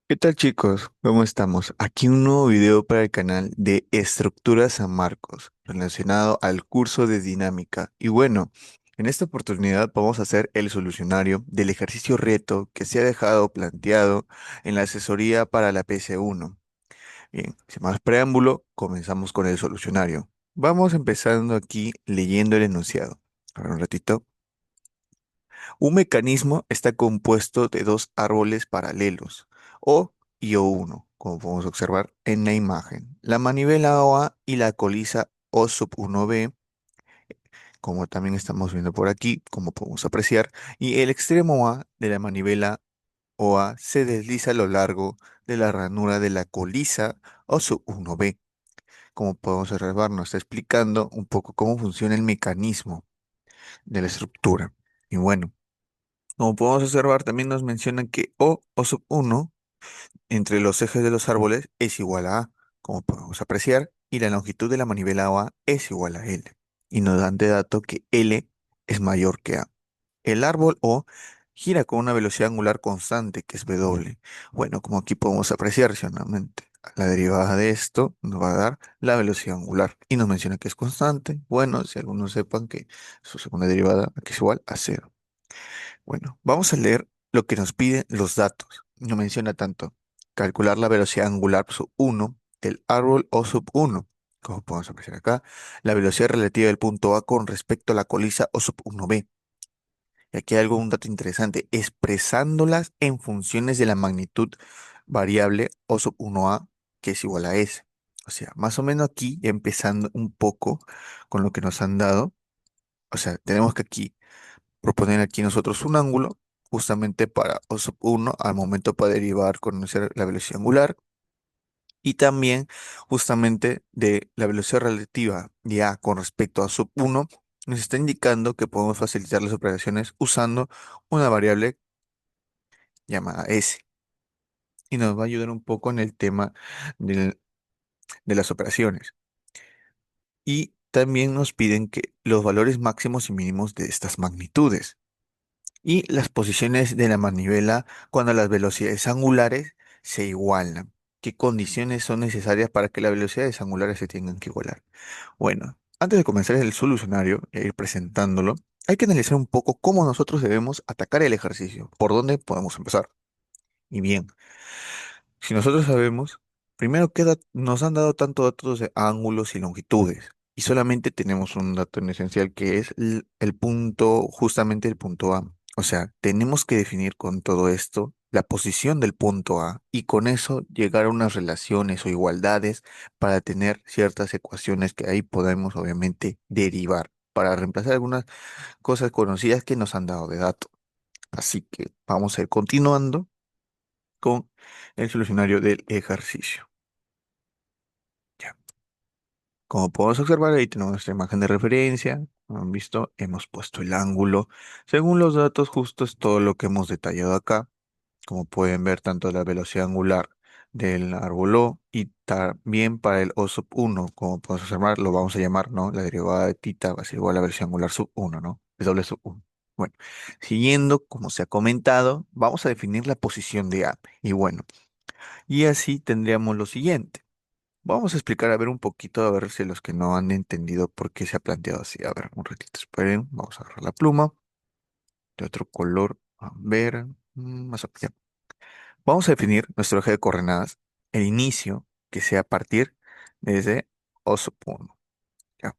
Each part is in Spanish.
¿Qué tal chicos? ¿Cómo estamos? Aquí un nuevo video para el canal de Estructuras San Marcos relacionado al curso de dinámica. Y bueno, en esta oportunidad vamos a hacer el solucionario del ejercicio reto que se ha dejado planteado en la asesoría para la PC1. Bien, sin más preámbulo, comenzamos con el solucionario. Vamos empezando aquí leyendo el enunciado. A ver un ratito. Un mecanismo está compuesto de dos árboles paralelos, O y O1, como podemos observar en la imagen. La manivela OA y la colisa O sub 1B, como también estamos viendo por aquí, como podemos apreciar, y el extremo A de la manivela OA se desliza a lo largo de la ranura de la colisa O sub 1B. Como podemos observar, nos está explicando un poco cómo funciona el mecanismo de la estructura. Y bueno. Como podemos observar, también nos mencionan que O sub 1 entre los ejes de los árboles es igual a como podemos apreciar, y la longitud de la manivela OA es igual a L. Y nos dan de dato que L es mayor que A. El árbol O gira con una velocidad angular constante, que es W. Bueno, como aquí podemos apreciar, solamente la derivada de esto nos va a dar la velocidad angular. Y nos menciona que es constante. Bueno, si algunos sepan que su segunda derivada aquí es igual a cero. Bueno, vamos a leer lo que nos piden los datos. No menciona tanto. Calcular la velocidad angular sub 1 del árbol O sub 1. Como podemos apreciar acá, la velocidad relativa del punto A con respecto a la colisa O sub 1B. Y aquí hay un dato interesante, expresándolas en funciones de la magnitud variable O sub 1A, que es igual a S. O sea, más o menos aquí, ya empezando un poco con lo que nos han dado. O sea, tenemos que aquí proponer aquí nosotros un ángulo, justamente para O sub 1 al momento para derivar, conocer la velocidad angular, y también justamente de la velocidad relativa de A con respecto a sub 1, nos está indicando que podemos facilitar las operaciones usando una variable llamada S. Y nos va a ayudar un poco en el tema de las operaciones. Y también nos piden que los valores máximos y mínimos de estas magnitudes. Y las posiciones de la manivela cuando las velocidades angulares se igualan. ¿Qué condiciones son necesarias para que las velocidades angulares se tengan que igualar? Bueno, antes de comenzar el solucionario e ir presentándolo, hay que analizar un poco cómo nosotros debemos atacar el ejercicio, por dónde podemos empezar. Y bien, si nosotros sabemos, primero nos han dado tanto datos de ángulos y longitudes, y solamente tenemos un dato en esencial que es el punto, justamente el punto A. O sea, tenemos que definir con todo esto la posición del punto A y con eso llegar a unas relaciones o igualdades para tener ciertas ecuaciones que ahí podemos obviamente derivar para reemplazar algunas cosas conocidas que nos han dado de dato. Así que vamos a ir continuando con el solucionario del ejercicio. Ya. Como podemos observar, ahí tenemos nuestra imagen de referencia. Como han visto, hemos puesto el ángulo. Según los datos, justo es todo lo que hemos detallado acá. Como pueden ver, tanto la velocidad angular del árbol O y también para el O sub 1, como podemos observar, lo vamos a llamar, ¿no? La derivada de tita va a ser igual a la velocidad angular sub 1, ¿no? Es doble sub 1. Bueno, siguiendo, como se ha comentado, vamos a definir la posición de A. Y bueno, y así tendríamos lo siguiente. Vamos a explicar, a ver un poquito, a ver si los que no han entendido por qué se ha planteado así. A ver, un ratito, esperen, vamos a agarrar la pluma de otro color. A ver, más o menos. Vamos a definir nuestro eje de coordenadas, el inicio, que sea a partir desde O sub 1. Ya,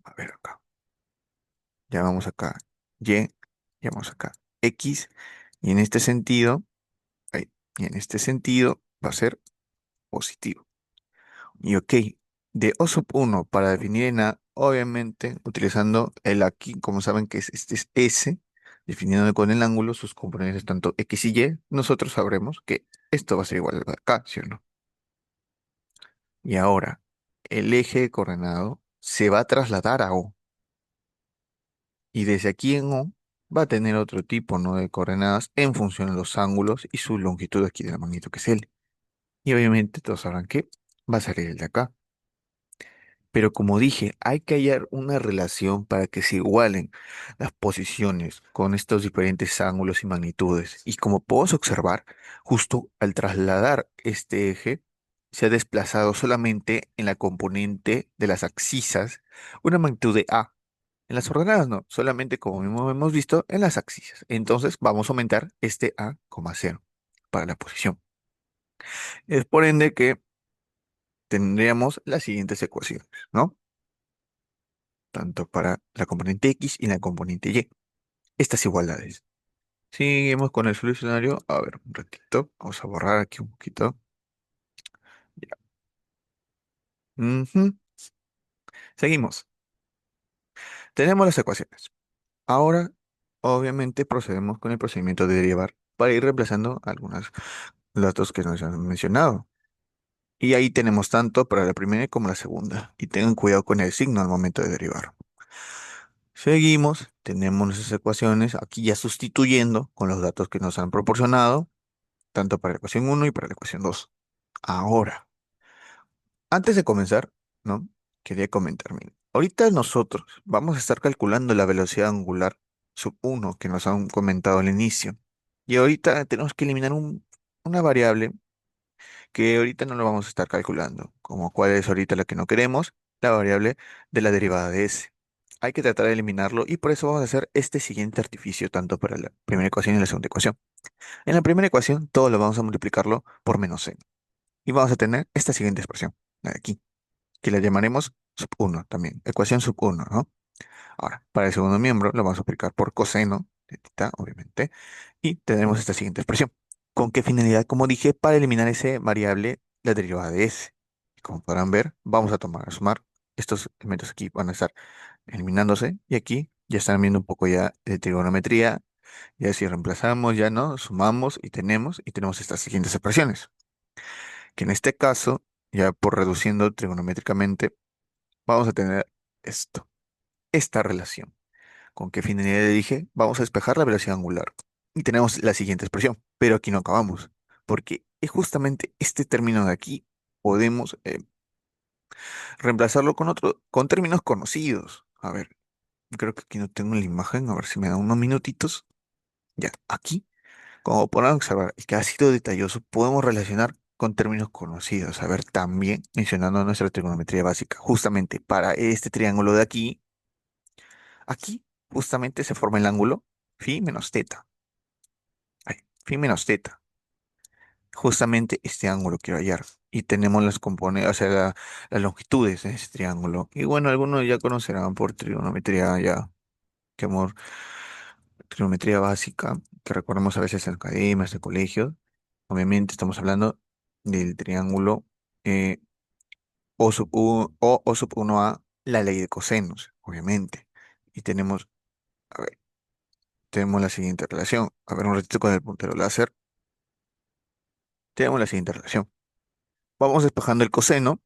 a ver acá. Ya vamos acá. Y, ya vamos acá. X, y en este sentido, ahí, y en este sentido va a ser positivo. Y ok, de O sub 1 para definir en A, obviamente utilizando el aquí, como saben que este es S, definiendo con el ángulo sus componentes tanto X y Y, nosotros sabremos que esto va a ser igual a acá, ¿sí o no? Y ahora, el eje coordenado se va a trasladar a O. Y desde aquí en O va a tener otro tipo, ¿no?, de coordenadas en función de los ángulos y su longitud aquí de la magnitud que es L. Y obviamente todos sabrán que va a salir el de acá. Pero como dije, hay que hallar una relación para que se igualen las posiciones con estos diferentes ángulos y magnitudes. Y como podemos observar, justo al trasladar este eje, se ha desplazado solamente en la componente de las axisas una magnitud de A. En las ordenadas no, solamente como mismo hemos visto en las axisas. Entonces vamos a aumentar este A, cero para la posición. Es por ende que tendríamos las siguientes ecuaciones, ¿no? Tanto para la componente X y la componente Y. Estas igualdades. Seguimos con el solucionario. A ver, un ratito. Vamos a borrar aquí un poquito. Ya. Ujú. Seguimos. Tenemos las ecuaciones. Ahora, obviamente, procedemos con el procedimiento de derivar para ir reemplazando algunos datos que nos han mencionado. Y ahí tenemos tanto para la primera como la segunda. Y tengan cuidado con el signo al momento de derivar. Seguimos, tenemos nuestras ecuaciones aquí ya sustituyendo con los datos que nos han proporcionado, tanto para la ecuación uno y para la ecuación 2. Ahora, antes de comenzar, ¿no? Quería comentar, miren, ahorita nosotros vamos a estar calculando la velocidad angular sub uno que nos han comentado al inicio. Y ahorita tenemos que eliminar una variable que ahorita no lo vamos a estar calculando, como cuál es ahorita la que no queremos, la variable de la derivada de s. Hay que tratar de eliminarlo y por eso vamos a hacer este siguiente artificio tanto para la primera ecuación y la segunda ecuación. En la primera ecuación todo lo vamos a multiplicarlo por menos n. Y vamos a tener esta siguiente expresión, la de aquí, que la llamaremos sub uno también, ecuación sub uno, ¿no? Ahora, para el segundo miembro lo vamos a aplicar por coseno de tita, obviamente, y tendremos esta siguiente expresión. ¿Con qué finalidad? Como dije, para eliminar ese variable, la derivada de s. Y como podrán ver, vamos a tomar a sumar. Estos elementos aquí van a estar eliminándose y aquí ya están viendo un poco ya de trigonometría. Ya si reemplazamos, ya no, sumamos y tenemos estas siguientes expresiones. Que en este caso, ya por reduciendo trigonométricamente, vamos a tener esto, esta relación. ¿Con qué finalidad le dije? Vamos a despejar la velocidad angular. Y tenemos la siguiente expresión, pero aquí no acabamos, porque es justamente este término de aquí podemos reemplazarlo con otro, con términos conocidos. A ver, creo que aquí no tengo la imagen, a ver si me da unos minutitos. Ya, aquí, como podrán observar, y que ha sido detalloso, podemos relacionar con términos conocidos. A ver, también mencionando nuestra trigonometría básica, justamente para este triángulo de aquí, aquí justamente se forma el ángulo phi menos teta. Ay, phi menos teta. Justamente este ángulo quiero hallar. Y tenemos las componentes, o sea, las longitudes de ese triángulo. Y bueno, algunos ya conocerán por trigonometría ya, que amor, trigonometría básica, que recordamos a veces en academias, de colegios. Obviamente estamos hablando del triángulo eh, O sub 1A, la ley de cosenos, obviamente. Y tenemos, a ver, tenemos la siguiente relación. A ver, un ratito con el puntero láser. Tenemos la siguiente relación. Vamos despejando el coseno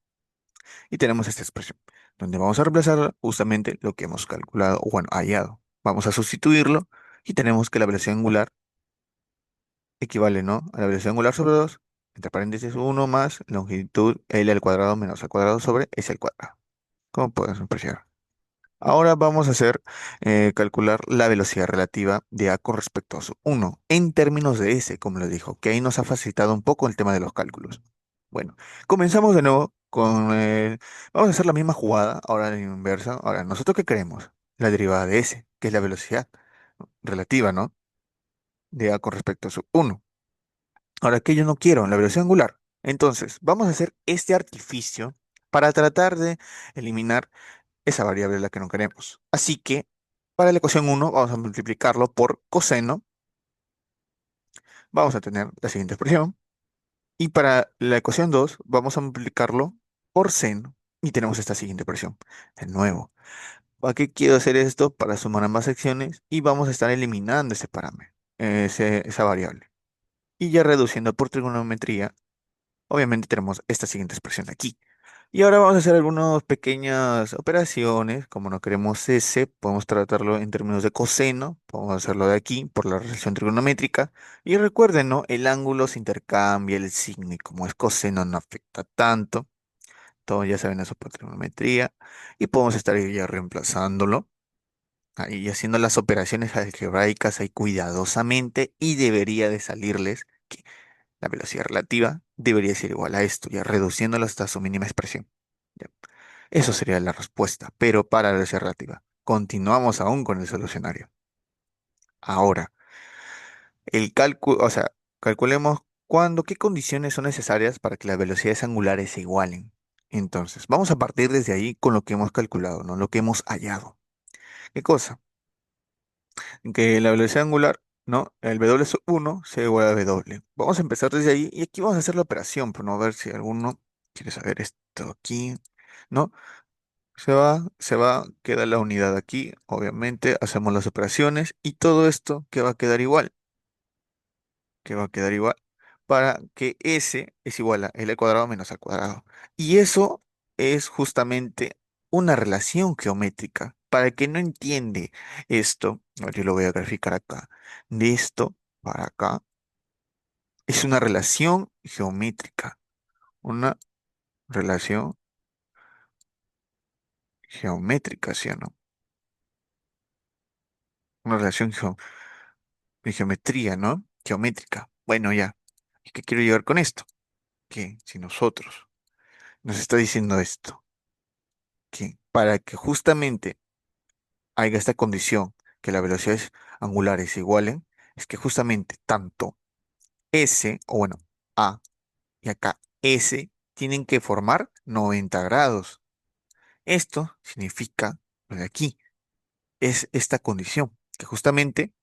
y tenemos esta expresión, donde vamos a reemplazar justamente lo que hemos calculado, o bueno, hallado. Vamos a sustituirlo y tenemos que la velocidad angular equivale, ¿no? A la velocidad angular sobre 2 entre paréntesis uno más longitud L al cuadrado menos al cuadrado sobre S al cuadrado. ¿Cómo podemos apreciar? Ahora vamos a hacer, calcular la velocidad relativa de A con respecto a su uno en términos de S, como les dijo, que ahí nos ha facilitado un poco el tema de los cálculos. Bueno, comenzamos de nuevo con, vamos a hacer la misma jugada, ahora en inversa. Ahora, ¿nosotros qué queremos? La derivada de S, que es la velocidad relativa, ¿no? De A con respecto a su uno. Ahora, que yo no quiero? La velocidad angular. Entonces, vamos a hacer este artificio para tratar de eliminar esa variable la que no queremos. Así que para la ecuación uno vamos a multiplicarlo por coseno, vamos a tener la siguiente expresión. Y para la ecuación 2 vamos a multiplicarlo por seno y tenemos esta siguiente expresión. De nuevo, ¿para qué quiero hacer esto? Para sumar ambas secciones y vamos a estar eliminando ese parámetro, esa variable. Y ya reduciendo por trigonometría, obviamente tenemos esta siguiente expresión aquí. Y ahora vamos a hacer algunas pequeñas operaciones. Como no queremos S, podemos tratarlo en términos de coseno. Podemos hacerlo de aquí por la relación trigonométrica. Y recuerden, ¿no? El ángulo se intercambia el signo y como es coseno no afecta tanto. Todos ya saben eso por trigonometría. Y podemos estar ahí ya reemplazándolo. Ahí haciendo las operaciones algebraicas ahí cuidadosamente. Y debería de salirles que la velocidad relativa debería ser igual a esto, ya reduciéndolo hasta su mínima expresión. Ya. Eso sería la respuesta. Pero para la velocidad relativa. Continuamos aún con el solucionario. Ahora, el cálculo, o sea, calculemos qué condiciones son necesarias para que las velocidades angulares se igualen. Entonces, vamos a partir desde ahí con lo que hemos calculado, ¿no? Lo que hemos hallado. ¿Qué cosa? Que la velocidad angular, ¿no? El W1 sea igual a W. Vamos a empezar desde ahí y aquí vamos a hacer la operación, pero no a ver si alguno quiere saber esto aquí, ¿no? Queda la unidad aquí, obviamente, hacemos las operaciones y todo esto que va a quedar igual. Que va a quedar igual, para que S es igual a L al cuadrado menos al cuadrado. Y eso es justamente una relación geométrica. Para el que no entiende esto, a ver, yo lo voy a graficar acá, de esto para acá, es una relación geométrica. Una relación geométrica, ¿sí o no? Una relación de geometría, ¿no? Geométrica. Bueno, ya. ¿Y qué quiero llegar con esto? Que si nosotros nos está diciendo esto, que para que justamente haya esta condición, que las velocidades angulares se igualen, es que justamente tanto S, o bueno, A y acá S, tienen que formar 90 grados. Esto significa, lo de aquí, es esta condición, que justamente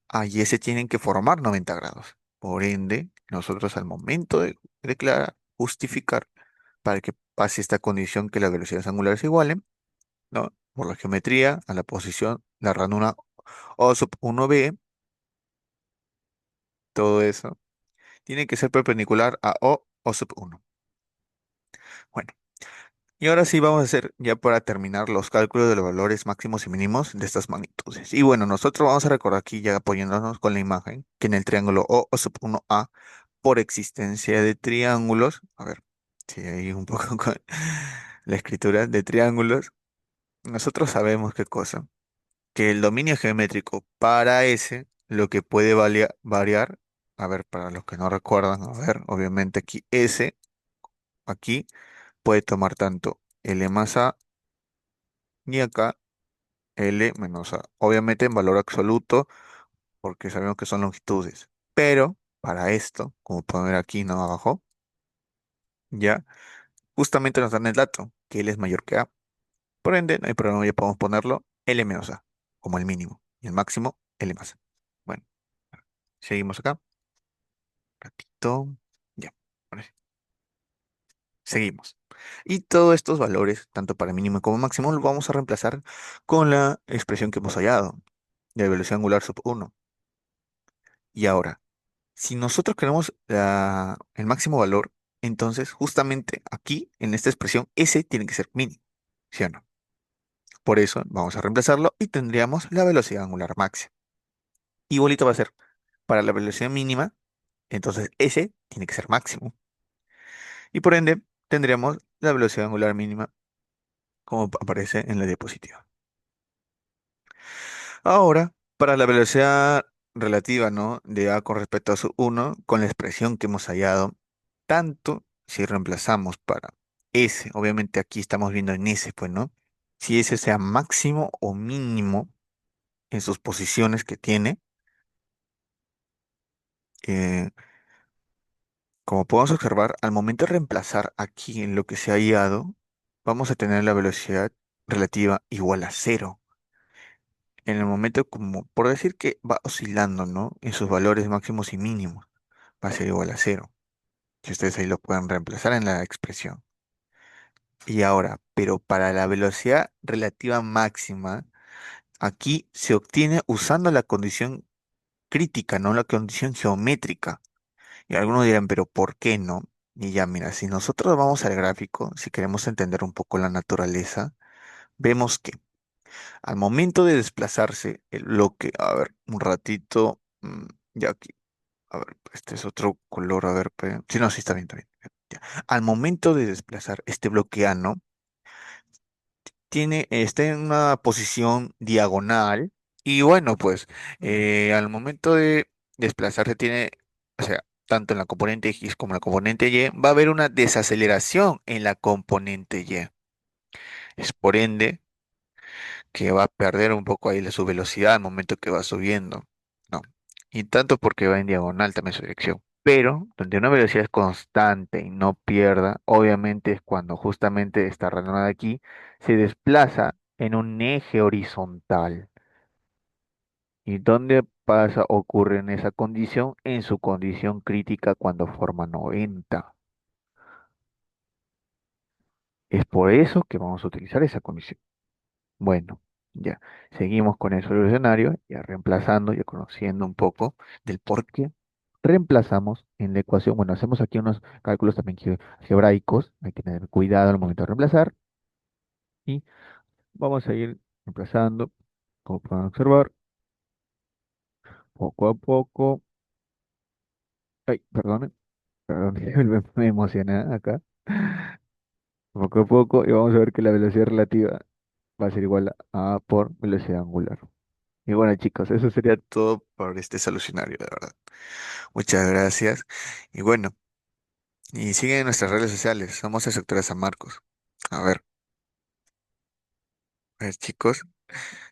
A y S tienen que formar 90 grados. Por ende, nosotros al momento de declarar, justificar, para que pase esta condición que las velocidades angulares se igualen, ¿no? Por la geometría, a la posición, la ranura O sub 1b, todo eso, tiene que ser perpendicular a O sub 1. Bueno, y ahora sí vamos a hacer ya para terminar los cálculos de los valores máximos y mínimos de estas magnitudes. Y bueno, nosotros vamos a recordar aquí ya apoyándonos con la imagen, que en el triángulo O sub 1a, por existencia de triángulos, a ver, si hay un poco con la escritura de triángulos, nosotros sabemos qué cosa. Que el dominio geométrico para S, lo que puede variar, a ver, para los que no recuerdan, a ver, obviamente aquí S, aquí puede tomar tanto L más A y acá L menos A. Obviamente en valor absoluto, porque sabemos que son longitudes. Pero para esto, como pueden ver aquí, no abajo, ya justamente nos dan el dato, que L es mayor que A. Por ende, no hay problema, ya podemos ponerlo L menos A, como el mínimo, y el máximo L más A. Bueno, seguimos acá. Ratito. Ya. Ahora sí, seguimos. Y todos estos valores, tanto para mínimo como máximo, los vamos a reemplazar con la expresión que hemos hallado, de velocidad angular sub 1. Y ahora, si nosotros queremos el máximo valor, entonces justamente aquí, en esta expresión, ese tiene que ser mínimo, ¿sí o no? Por eso vamos a reemplazarlo y tendríamos la velocidad angular máxima. Igualito va a ser para la velocidad mínima, entonces ese tiene que ser máximo. Y por ende, tendríamos la velocidad angular mínima como aparece en la diapositiva. Ahora, para la velocidad relativa, ¿no? De A con respecto a su 1, con la expresión que hemos hallado, tanto si reemplazamos para S, obviamente aquí estamos viendo en S, pues, ¿no? Si S sea máximo o mínimo en sus posiciones que tiene, eh, como podemos observar, al momento de reemplazar aquí en lo que se ha hallado, vamos a tener la velocidad relativa igual a cero. En el momento como, por decir que va oscilando, ¿no? En sus valores máximos y mínimos, va a ser igual a cero. Si ustedes ahí lo pueden reemplazar en la expresión. Y ahora, pero para la velocidad relativa máxima, aquí se obtiene usando la condición crítica, no la condición geométrica. Y algunos dirán, pero ¿por qué no? Y ya, mira, si nosotros vamos al gráfico, si queremos entender un poco la naturaleza, vemos que al momento de desplazarse el bloque, a ver, un ratito, ya aquí, a ver, este es otro color, a ver, sí, no, sí está bien, está bien. Al momento de desplazar este bloque ano, está en una posición diagonal y bueno, pues al momento de desplazarse tiene, o sea, tanto en la componente X como en la componente Y, va a haber una desaceleración en la componente Y. Es por ende que va a perder un poco ahí su velocidad al momento que va subiendo, ¿no? Y tanto porque va en diagonal también su dirección. Pero donde una velocidad es constante y no pierda, obviamente es cuando justamente esta ranura de aquí se desplaza en un eje horizontal. ¿Y dónde pasa, ocurre en esa condición? En su condición crítica cuando forma 90. Es por eso que vamos a utilizar esa condición. Bueno, ya seguimos con el solucionario, ya reemplazando, ya conociendo un poco del por qué reemplazamos en la ecuación. Bueno, hacemos aquí unos cálculos también algebraicos, hay que tener cuidado al momento de reemplazar y vamos a ir reemplazando, como pueden observar, poco a poco. Ay, perdón, perdón, me emocioné acá. Poco a poco y vamos a ver que la velocidad relativa va a ser igual a A por velocidad angular. Y bueno, chicos, eso sería todo por este solucionario, de verdad. Muchas gracias. Y bueno, y siguen en nuestras redes sociales. Somos el sector de San Marcos. A ver, chicos,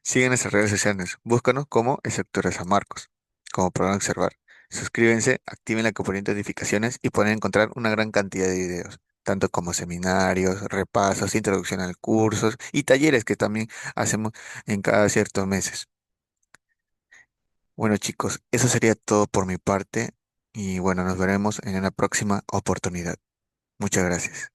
siguen nuestras redes sociales. Búscanos como el sector de San Marcos, como podrán observar. Suscríbanse, activen la campanita de notificaciones y pueden encontrar una gran cantidad de videos, tanto como seminarios, repasos, introducción al cursos y talleres que también hacemos en cada ciertos meses. Bueno, chicos, eso sería todo por mi parte y bueno, nos veremos en una próxima oportunidad. Muchas gracias.